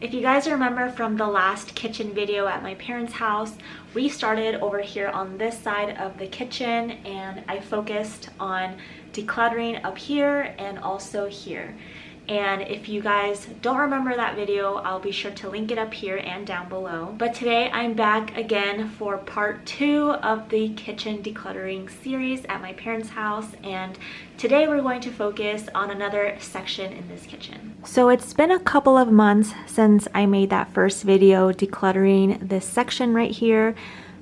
If you guys remember from the last kitchen video at my parents' house, we started over here on this side of the kitchen and I focused on decluttering up here and also here. And if you guys don't remember that video, I'll be sure to link it up here and down below. But today I'm back again for part 2 of the kitchen decluttering series at my parents' house, and today we're going to focus on another section in this kitchen. So it's been a couple of months since I made that first video decluttering this section right here.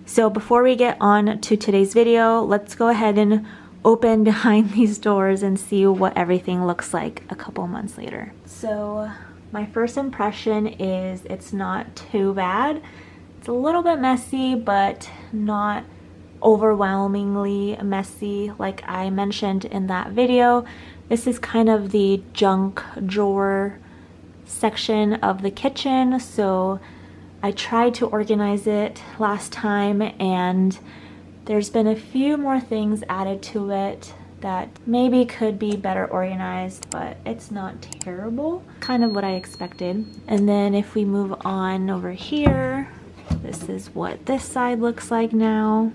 So before we get on to today's video, let's go ahead and open behind these doors and see what everything looks like a couple months later. So my first impression is it's not too bad. It's a little bit messy, but not overwhelmingly messy like I mentioned in that video. This is kind of the junk drawer section of the kitchen, so I tried to organize it last time and there's been a few more things added to it that maybe could be better organized, but it's not terrible. Kind of what I expected. And then if we move on over here, this is what this side looks like now.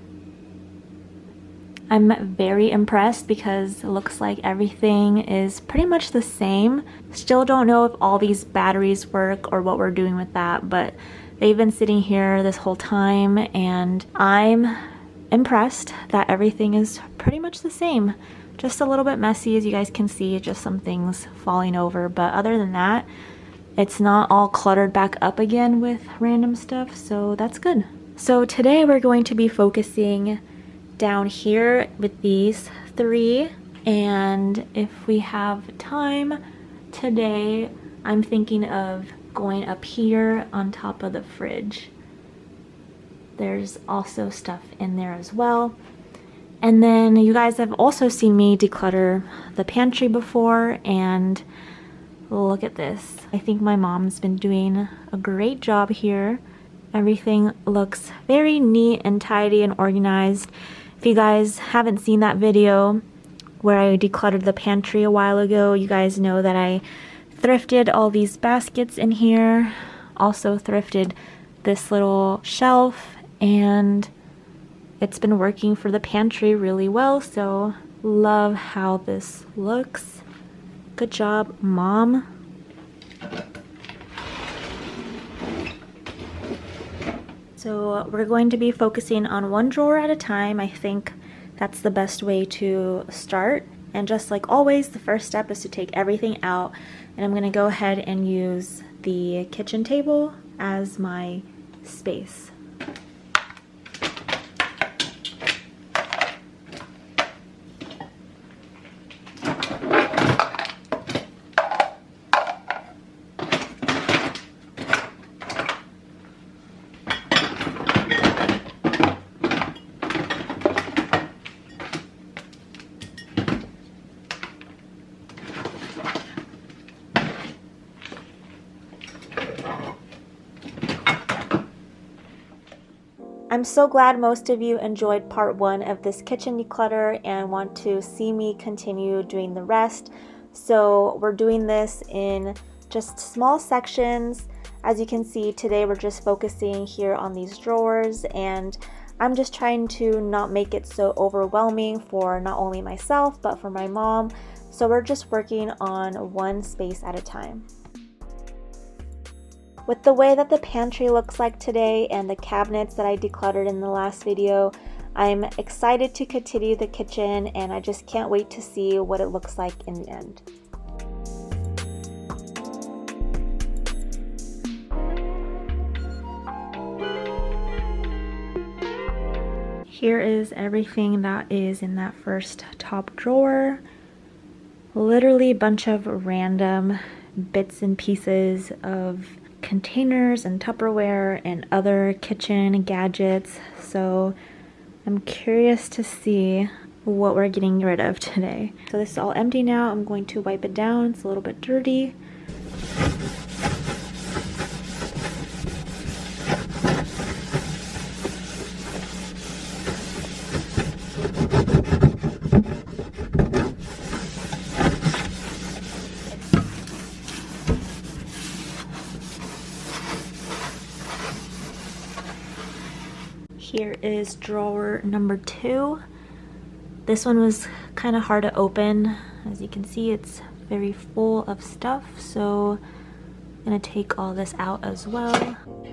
I'm very impressed because it looks like everything is pretty much the same. Still don't know if all these batteries work or what we're doing with that, but they've been sitting here this whole time and I'm impressed that everything is pretty much the same. Just a little bit messy, as you guys can see, just some things falling over, but other than that, it's not all cluttered back up again with random stuff, so that's good. So today we're going to be focusing down here with these 3, and if we have time today, I'm thinking of going up here on top of the fridge. There's also stuff in there as well. And then you guys have also seen me declutter the pantry before, and look at this. I think my mom's been doing a great job here. Everything looks very neat and tidy and organized. If you guys haven't seen that video where I decluttered the pantry a while ago, you guys know that I thrifted all these baskets in here. Also thrifted this little shelf, and it's been working for the pantry really well, so love how this looks. Good job, Mom. So we're going to be focusing on one drawer at a time. I think that's the best way to start. And just like always, the first step is to take everything out, and I'm going to go ahead and use the kitchen table as my space. I'm so glad most of you enjoyed part 1 of this kitchen declutter and want to see me continue doing the rest. So we're doing this in just small sections. As you can see, today we're just focusing here on these drawers, and I'm just trying to not make it so overwhelming for not only myself but for my mom. So we're just working on one space at a time. With the way that the pantry looks like today and the cabinets that I decluttered in the last video, I'm excited to continue the kitchen, and I just can't wait to see what it looks like in the end. Here is everything that is in that first top drawer. Literally a bunch of random bits and pieces of containers and Tupperware and other kitchen gadgets, so I'm curious to see what we're getting rid of today. So this is all empty now. I'm going to wipe it down. It's a little bit dirty. Here is drawer number 2. This one was kind of hard to open. As you can see, it's very full of stuff, so I'm gonna take all this out as well.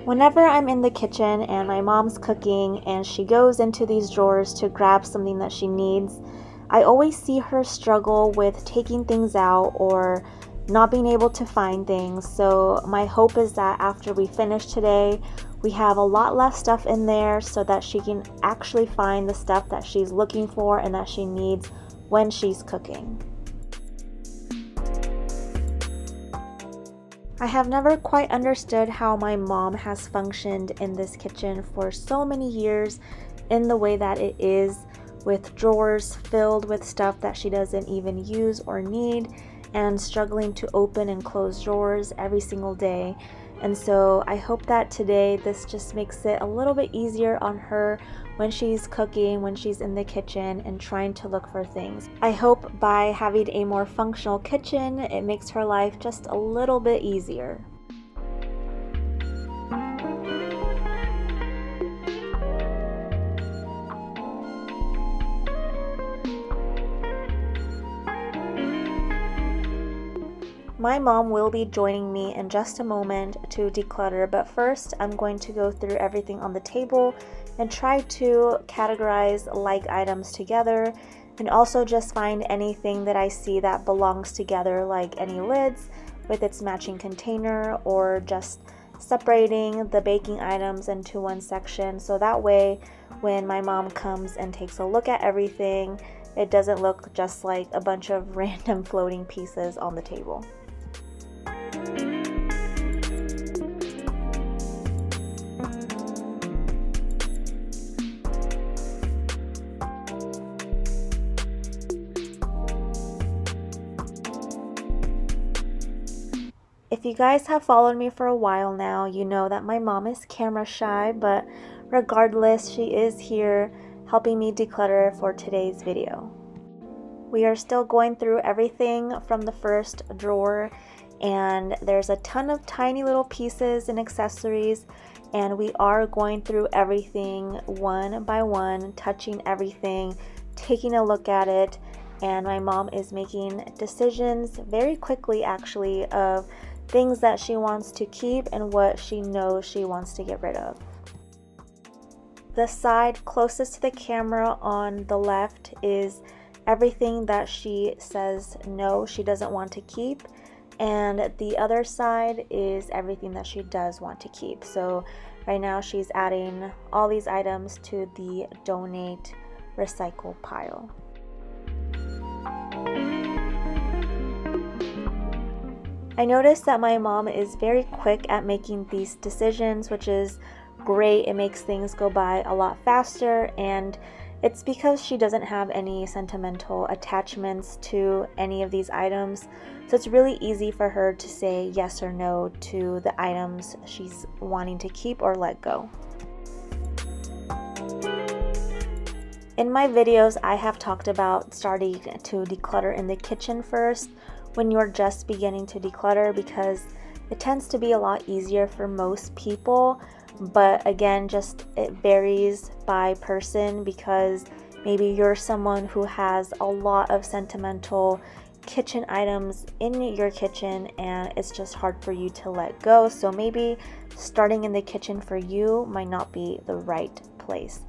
Whenever I'm in the kitchen and my mom's cooking and she goes into these drawers to grab something that she needs, I always see her struggle with taking things out or not being able to find things. So my hope is that after we finish today, we have a lot less stuff in there so that she can actually find the stuff that she's looking for and that she needs when she's cooking. I have never quite understood how my mom has functioned in this kitchen for so many years in the way that it is, with drawers filled with stuff that she doesn't even use or need, and struggling to open and close drawers every single day. And so I hope that today this just makes it a little bit easier on her when she's cooking, when she's in the kitchen and trying to look for things. I hope by having a more functional kitchen, it makes her life just a little bit easier. My mom will be joining me in just a moment to declutter, but first I'm going to go through everything on the table and try to categorize like items together, and also just find anything that I see that belongs together, like any lids with its matching container, or just separating the baking items into one section, so that way when my mom comes and takes a look at everything, it doesn't look just like a bunch of random floating pieces on the table. If you guys have followed me for a while now, you know that my mom is camera shy, but regardless, she is here helping me declutter for today's video. We are still going through everything from the first drawer, and there's a ton of tiny little pieces and accessories, and we are going through everything one by one, touching everything, taking a look at it, and my mom is making decisions very quickly actually of things that she wants to keep and what she knows she wants to get rid of. The side closest to the camera on the left is everything that she says no, she doesn't want to keep, and the other side is everything that she does want to keep. So right now she's adding all these items to the donate recycle pile. I noticed that my mom is very quick at making these decisions, which is great. It makes things go by a lot faster, and it's because she doesn't have any sentimental attachments to any of these items. So it's really easy for her to say yes or no to the items she's wanting to keep or let go. In my videos, I have talked about starting to declutter in the kitchen first when you're just beginning to declutter, because it tends to be a lot easier for most people. But again, just it varies by person, because maybe you're someone who has a lot of sentimental kitchen items in your kitchen and it's just hard for you to let go. So maybe starting in the kitchen for you might not be the right place.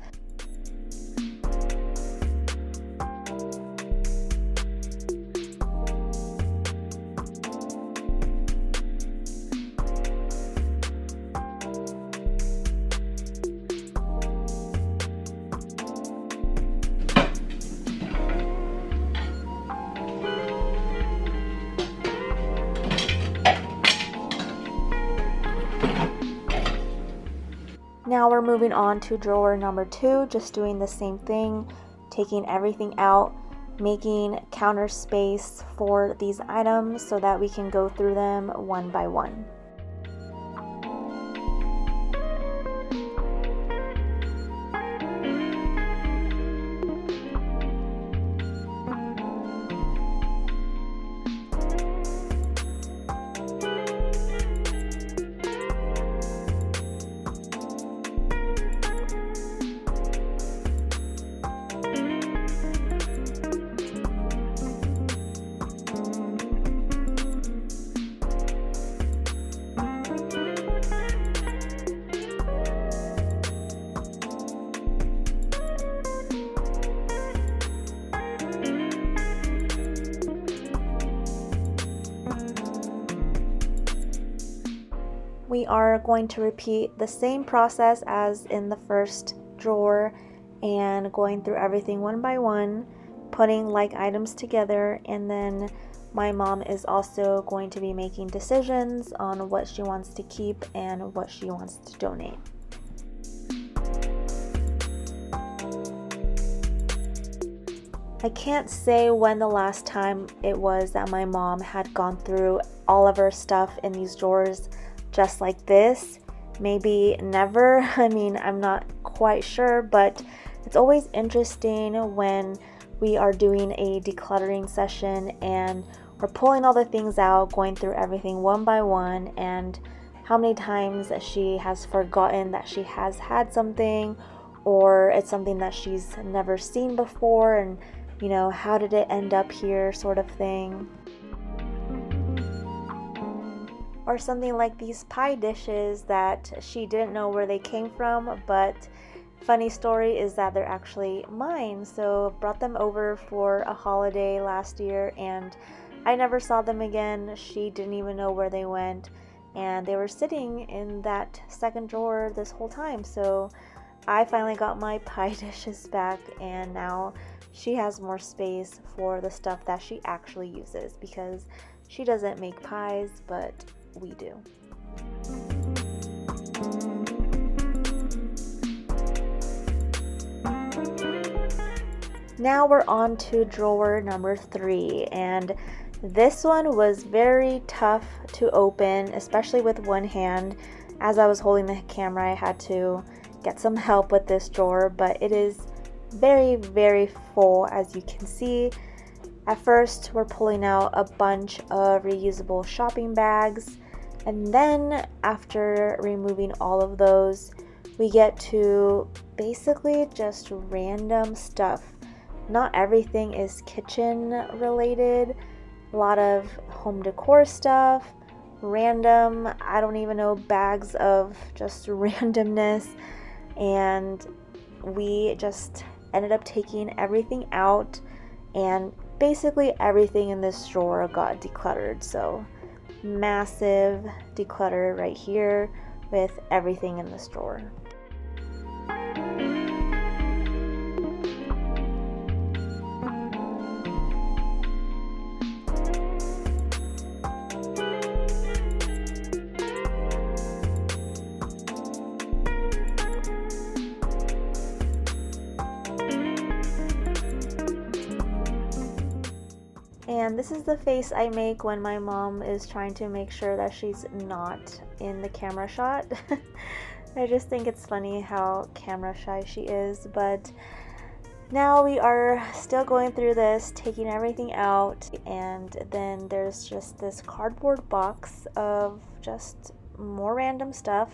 Now we're moving on to drawer number 2, just doing the same thing, taking everything out, making counter space for these items so that we can go through them one by one. we are going to repeat the same process as in the first drawer and going through everything one by one, putting like items together, and then my mom is also going to be making decisions on what she wants to keep and what she wants to donate. I can't say when the last time it was that my mom had gone through all of her stuff in these drawers just like this. Maybe never. I mean, I'm not quite sure, but it's always interesting when we are doing a decluttering session and we're pulling all the things out, going through everything one by one, and how many times she has forgotten that she has had something, or it's something that she's never seen before, and you know, how did it end up here, sort of thing. Or something like these pie dishes that she didn't know where they came from, but funny story is that they're actually mine. So brought them over for a holiday last year and I never saw them again. She didn't even know where they went, and they were sitting in that second drawer this whole time. So I finally got my pie dishes back, and now she has more space for the stuff that she actually uses, because she doesn't make pies, but we do. Now we're on to drawer number 3, and this one was very tough to open, especially with one hand. As I was holding the camera, I had to get some help with this drawer, but it is very, very full, as you can see. At first, we're pulling out a bunch of reusable shopping bags, and then after removing all of those, we get to basically just random stuff. Not everything is kitchen related. A lot of home decor stuff, random, I don't even know, bags of just randomness, and we just ended up taking everything out, and basically everything in this drawer got decluttered. So massive declutter right here with everything in this drawer. And this is the face I make when my mom is trying to make sure that she's not in the camera shot. I just think it's funny how camera shy she is, but now we are still going through this, taking everything out, and then there's just this cardboard box of just more random stuff,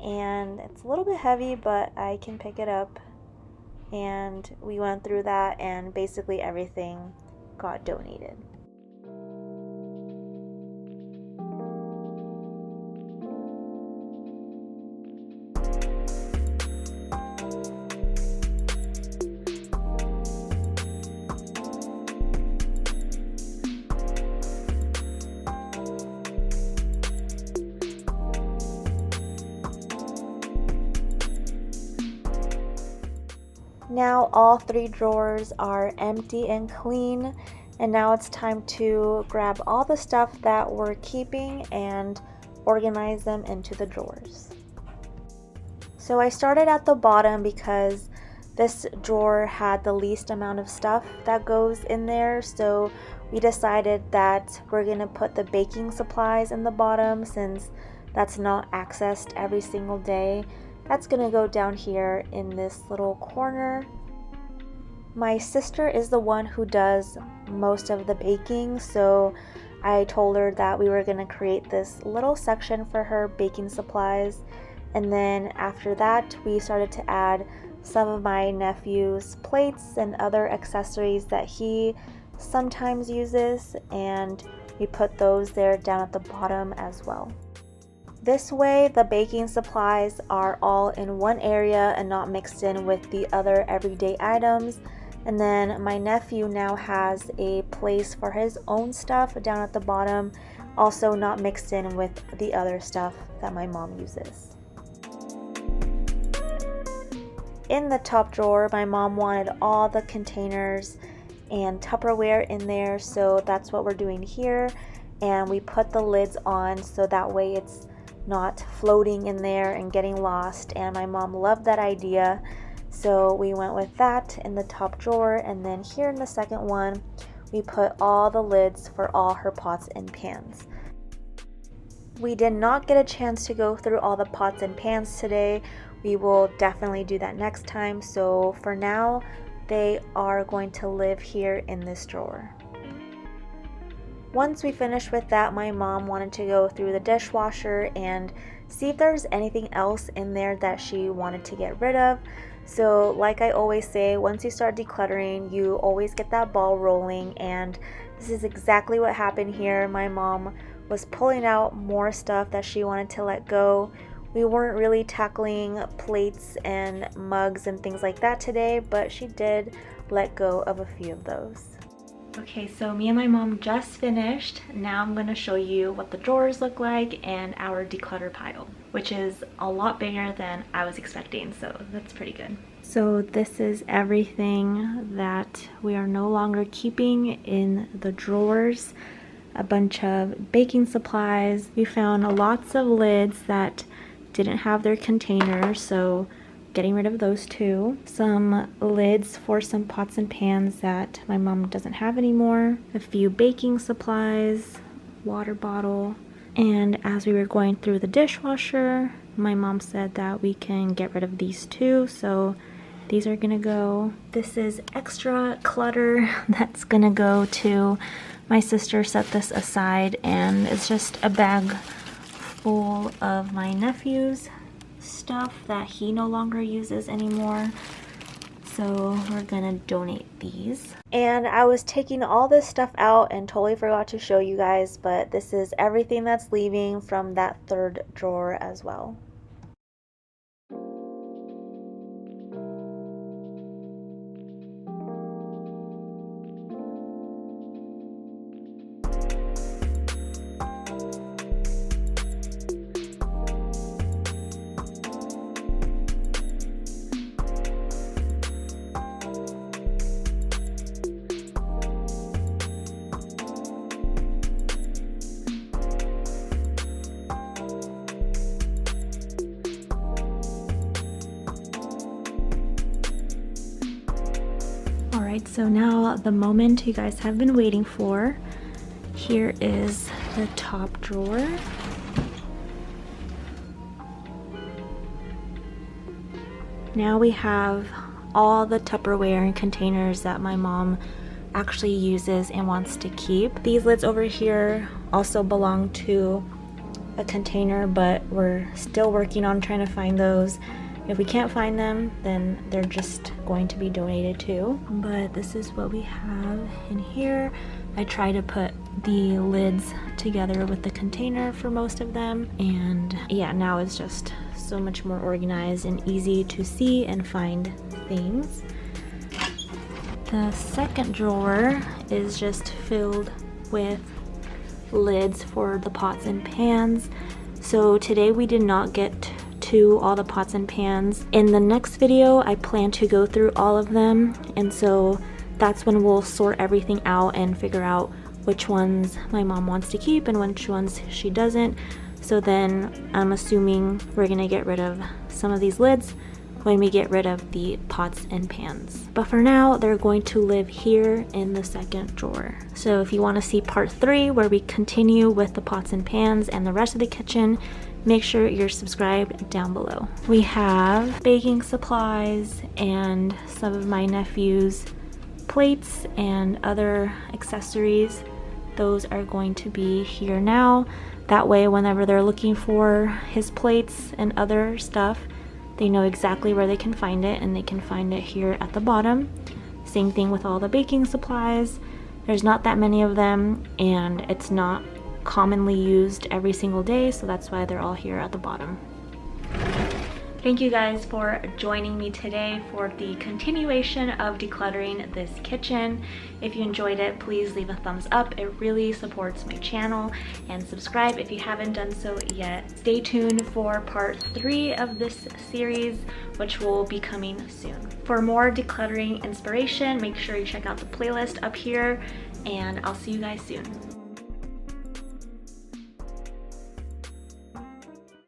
and it's a little bit heavy, but I can pick it up. And we went through that, and basically everything got donated. Now all 3 drawers are empty and clean, and now it's time to grab all the stuff that we're keeping and organize them into the drawers. So I started at the bottom because this drawer had the least amount of stuff that goes in there, so we decided that we're gonna put the baking supplies in the bottom since that's not accessed every single day. That's gonna go down here in this little corner. My sister is the one who does most of the baking, so I told her that we were gonna create this little section for her baking supplies, and then after that we started to add some of my nephew's plates and other accessories that he sometimes uses, and we put those there down at the bottom as well. This way the baking supplies are all in one area and not mixed in with the other everyday items, And then my nephew now has a place for his own stuff down at the bottom, also not mixed in with the other stuff that my mom uses. In the top drawer, my mom wanted all the containers and Tupperware in there, so that's what we're doing here. And we put the lids on so that way it's not floating in there and getting lost, and my mom loved that idea, so we went with that in the top drawer. And then here in the second one, we put all the lids for all her pots and pans. We did not get a chance to go through all the pots and pans today. We will definitely do that next time, so for now they are going to live here in this drawer. Once we finished with that, my mom wanted to go through the dishwasher and see if there's anything else in there that she wanted to get rid of. So like I always say, once you start decluttering, you always get that ball rolling, and this is exactly what happened here. My mom was pulling out more stuff that she wanted to let go. We weren't really tackling plates and mugs and things like that today, but she did let go of a few of those. Okay, so me and my mom just finished. Now I'm going to show you what the drawers look like and our declutter pile, which is a lot bigger than I was expecting, so that's pretty good. So this is everything that we are no longer keeping in the drawers. A bunch of baking supplies. We found lots of lids that didn't have their containers, so getting rid of those too. Some lids for some pots and pans that my mom doesn't have anymore. A few baking supplies, water bottle. And as we were going through the dishwasher, my mom said that we can get rid of these too, so these are gonna go. This is extra clutter that's gonna go to my sister. Set this aside, and it's just a bag full of my nephew's stuff that he no longer uses anymore, so we're gonna donate these. And I was taking all this stuff out and totally forgot to show you guys, but this is everything that's leaving from that third drawer as well. Alright, so now the moment you guys have been waiting for. Here is the top drawer. Now we have all the Tupperware and containers that my mom actually uses and wants to keep. These lids over here also belong to a container, but we're still working on trying to find those. If we can't find them, then they're just going to be donated too. But this is what we have in here. I try to put the lids together with the container for most of them, and yeah, now it's just so much more organized and easy to see and find things. The second drawer is just filled with lids for the pots and pans. So today we did not get to all the pots and pans. In the next video, I plan to go through all of them, and so that's when we'll sort everything out and figure out which ones my mom wants to keep and which ones she doesn't. So then I'm assuming we're gonna get rid of some of these lids when we get rid of the pots and pans. But for now, they're going to live here in the second drawer. So if you want to see part 3 where we continue with the pots and pans and the rest of the kitchen, make sure you're subscribed down below. We have baking supplies and some of my nephew's plates and other accessories. Those are going to be here now. That way, whenever they're looking for his plates and other stuff, they know exactly where they can find it, and they can find it here at the bottom. Same thing with all the baking supplies. There's not that many of them, and it's not commonly used every single day, so that's why they're all here at the bottom. Thank you guys for joining me today for the continuation of decluttering this kitchen. If you enjoyed it, please leave a thumbs up. It really supports my channel, and subscribe if you haven't done so yet. Stay tuned for part 3 of this series, which will be coming soon. For more decluttering inspiration, make sure you check out the playlist up here, and I'll see you guys soon.